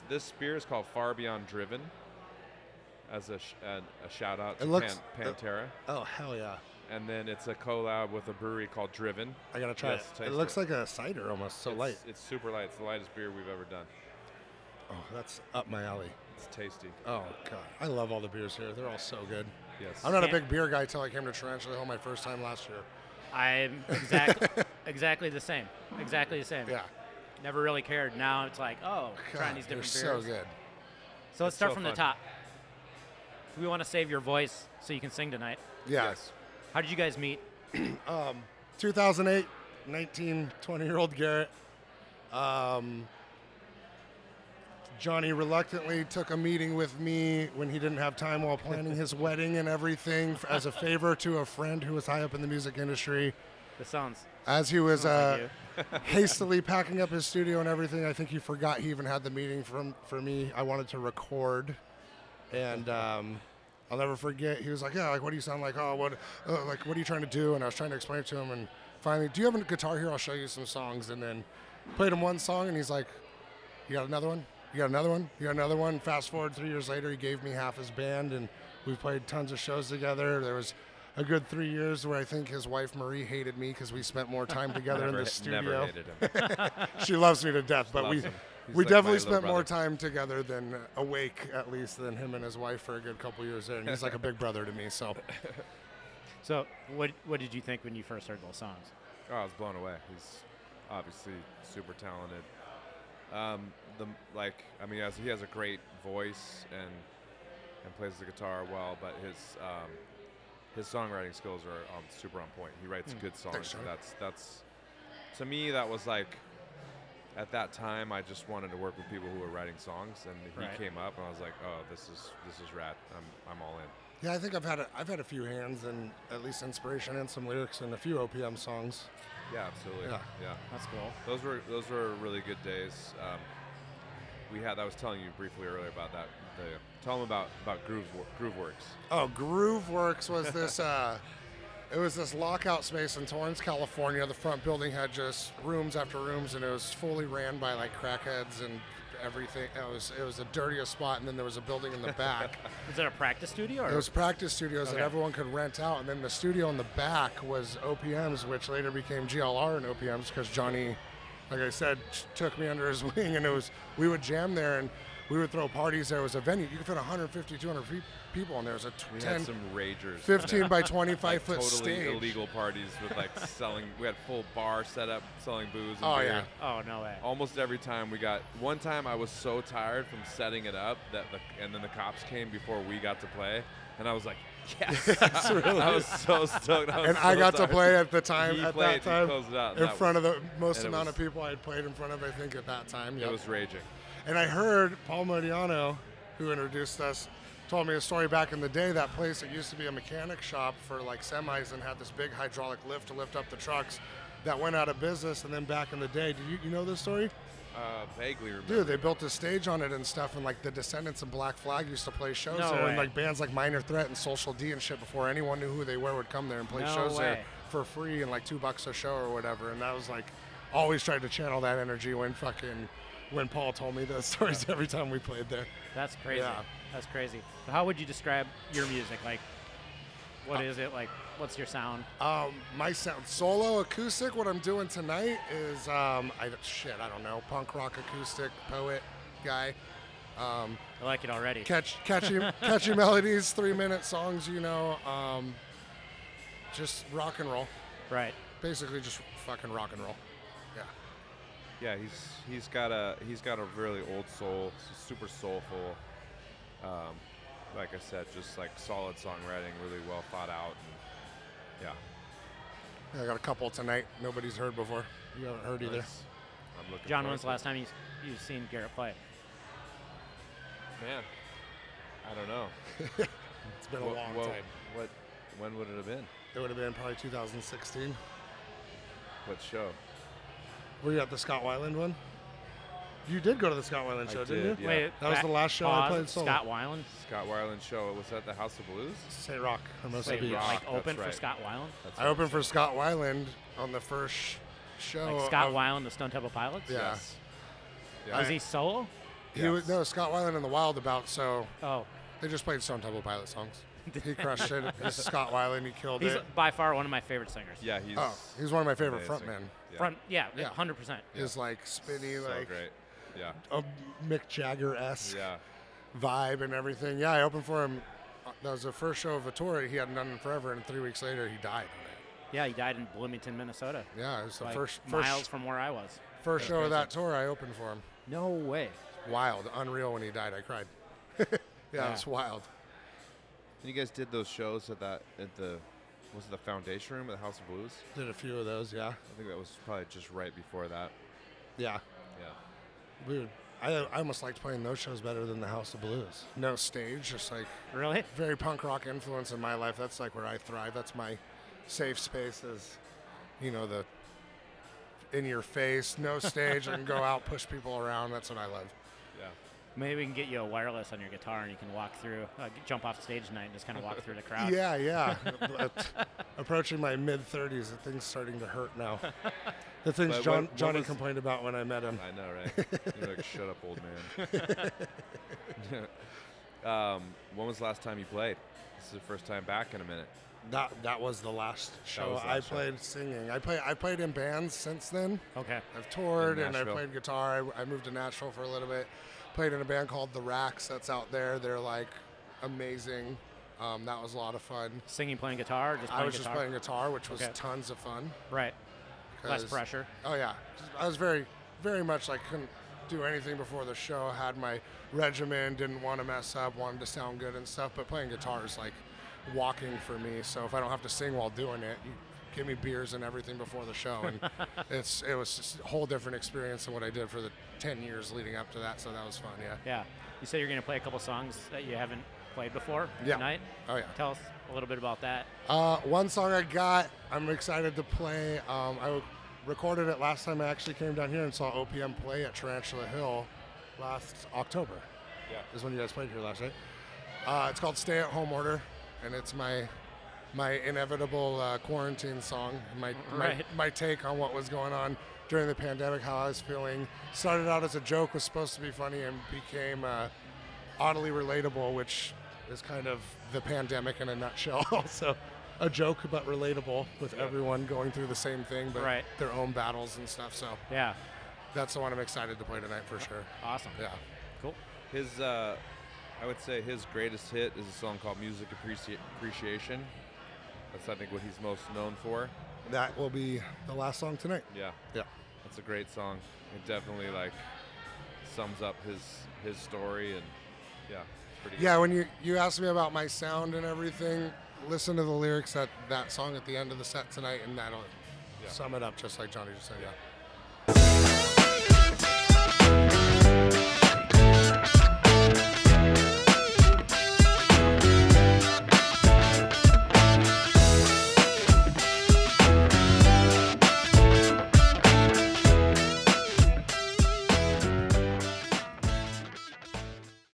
This beer is called Far Beyond Driven. As a shout out to Pantera. Oh hell yeah! And then it's a collab with a brewery called Driven. I gotta try it. It looks like a cider almost. So light. It's super light. It's the lightest beer we've ever done. Oh, that's up my alley. It's tasty. Oh god, I love all the beers here. They're all so good. Yes. I'm not a big beer guy till I came to Tarantula Hill my first time last year. I'm exactly the same. Exactly the same. Yeah. Never really cared. Now it's like, oh, trying these different beers. They're so good. So let's start from the top. We want to save your voice so you can sing tonight. Yes. How did you guys meet? 2008, 20-year-old Garrett. Johnny reluctantly took a meeting with me when he didn't have time while planning his wedding and everything as a favor to a friend who was high up in the music industry. This sounds... As he was hastily packing up his studio and everything, I think he forgot he even had the meeting for me. I wanted to record, and I'll never forget. He was like, "Yeah, like what do you sound like? Oh, what are you trying to do?" And I was trying to explain it to him, and finally, "Do you have a guitar here? I'll show you some songs." And then played him one song, and he's like, "You got another one? You got another one? You got another one?" Fast forward 3 years later, he gave me half his band, and we played tons of shows together. There was a good 3 years where I think his wife Marie hated me because we spent more time together in the studio. Never hated him. She loves me to death, but we like definitely spent more time together than awake, at least, than him and his wife for a good couple years there. And he's like a big brother to me. So what did you think when you first heard those songs? Oh, I was blown away. He's obviously super talented. He has a great voice and plays the guitar well, but his songwriting skills are super on point. He writes good songs. That's to me, that was like, at that time, I just wanted to work with people who were writing songs, and he came up, and I was like, oh, this is rad. I'm all in. Yeah, I think I've had a few hands and at least inspiration and some lyrics and a few OPM songs. Yeah, absolutely. Yeah. That's cool. Those were really good days. I was telling you briefly earlier about that. Tell them about Grooveworks. Oh, Grooveworks was this. It was this lockout space in Torrance, California. The front building had just rooms after rooms, and it was fully ran by like crackheads and everything. It was the dirtiest spot, and then there was a building in the back. Is it a practice studio? It was practice studios that everyone could rent out, and then the studio in the back was OPMs, which later became GLR and OPMs because Johnny, like I said, took me under his wing, and we would jam there, and we would throw parties. There was a venue. You could fit 150, 200 people in there. It was we had some ragers. 15 by 25 foot totally stage. Illegal parties with like selling. We had full bar set up selling booze and beer. Yeah. Oh, no way. Almost every time one time I was so tired from setting it up and then the cops came before we got to play, and I was like, yes. Really I was so stoked. I got to play at the time. He at played, that time, he closed it out, in front of the most amount of people I had played in front of, I think, at that time. It was raging. And I heard Paul Modiano, who introduced us, told me a story back in the day. That place, it used to be a mechanic shop for like semis and had this big hydraulic lift to lift up the trucks that went out of business. And then back in the day, do you know this story? Vaguely remember. Dude, they built a stage on it and stuff, and like the Descendants and Black Flag used to play shows there, and like bands like Minor Threat and Social D and shit before anyone knew who they were would come there and play shows there for free and like $2 a show or whatever. And that was like, always tried to channel that energy when Paul told me those stories every time we played there. That's crazy. Yeah. That's crazy. So how would you describe your music? Like, what is it? Like, what's your sound? My sound, solo acoustic, what I'm doing tonight is, I don't know, punk rock acoustic, poet guy. I like it already. Catchy melodies, 3-minute songs, just rock and roll. Right. Basically just fucking rock and roll. Yeah, he's got a really old soul, super soulful. Like I said, just like solid songwriting, really well thought out. And I got a couple tonight nobody's heard before. You haven't heard either. I'm looking. John, when's the last time you've seen Garrett play? Man, I don't know. It's been a long time. When would it have been? It would have been probably 2016. What show? Were you at the Scott Weiland one? You did go to the Scott Weiland show, didn't you? Yeah. Wait, that was the last show I played solo. Scott Weiland? Scott Weiland show. Was that the House of Blues? St. Rock. Like open for Scott Weiland? I opened for Scott Weiland on the first show. Like Scott Weiland, the Stone Temple Pilots? Yeah. Yeah. Was he solo? He was Scott Weiland and the Wild About. So Oh, they just played Stone Temple Pilot songs. He crushed it. He's Scott Weiland. He killed he's it. by far one of my favorite singers. Yeah, He's one of my favorite amazing. frontmen. Yeah. Yeah, 100%. His like spinny, So like great. Yeah. a Mick Jagger-esque Yeah. vibe and everything. Yeah, I opened for him. That was the first show of a tour he hadn't done in forever, and 3 weeks later he died on it. Yeah, he died in Bloomington, Minnesota. Yeah, it was the Like first miles from where I was. first show of that tour I opened for him. No way. Wild, unreal. When he died, I cried. Yeah, it was wild. And you guys did those shows at the was it the Foundation Room at the House of Blues? Did a few of those, yeah. I think that was probably just right before that. Yeah. Yeah. Dude, I almost liked playing those shows better than the House of Blues. No stage, just like Really? very punk rock influence in my life. That's like where I thrive. That's my safe space is, the in your face, no stage. I can go out, push people around. That's what I love. Yeah. Maybe we can get you a wireless on your guitar and you can walk through, jump off stage tonight and just kind of walk through the crowd. Yeah. But approaching my mid-30s, the thing's starting to hurt now. The things But Johnny complained about when I met him. I know, right? You're like, shut up, old man. When was the last time you played? This is the first time back in a minute. That was the last show was the I last show. played singing. I played in bands since then. Okay. I've toured In and I Nashville. played guitar. I moved to Nashville for a little bit. Played in a band called The Racks that's out there. They're like amazing. That was a lot of fun. Singing, playing guitar, or just I playing was guitar? just playing guitar, which was Okay. tons of fun. Right. Less 'Cause- pressure. Oh yeah, I was very, very much like couldn't do anything before the show. Had my regimen, didn't want to mess up, wanted to sound good and stuff. But playing guitar is like walking for me. So if I don't have to sing while doing it, you give me beers and everything before the show, and it was just a whole different experience than what I did for the 10 years leading up to that. So that was fun. Yeah. Yeah. You said you're going to play a couple songs that you haven't played before Yeah. tonight. Oh yeah. Tell us a little bit about that. One song I got, I'm excited to play. I recorded it last time I actually came down here and saw OPM play at Tarantula Hill last October. Yeah. Is when you guys played here last night. It's called Stay at Home Order, and it's my inevitable quarantine song. My take on what was going on during the pandemic, how I was feeling. Started out as a joke, was supposed to be funny, and became oddly relatable, which is kind of the pandemic in a nutshell. Also, a joke but relatable with everyone going through the same thing, but Right. their own battles and stuff. So Yeah. that's the one I'm excited to play tonight for sure. Awesome. Yeah. Cool. His, I would say his greatest hit is a song called Music Appreciation. That's, I think, what he's most known for. That will be the last song tonight. Yeah. Yeah. That's a great song. It definitely, sums up his story, and, yeah, it's pretty good. Yeah, when you asked me about my sound and everything, listen to the lyrics at that song at the end of the set tonight, and that'll sum it up just like Johnny just said, yeah.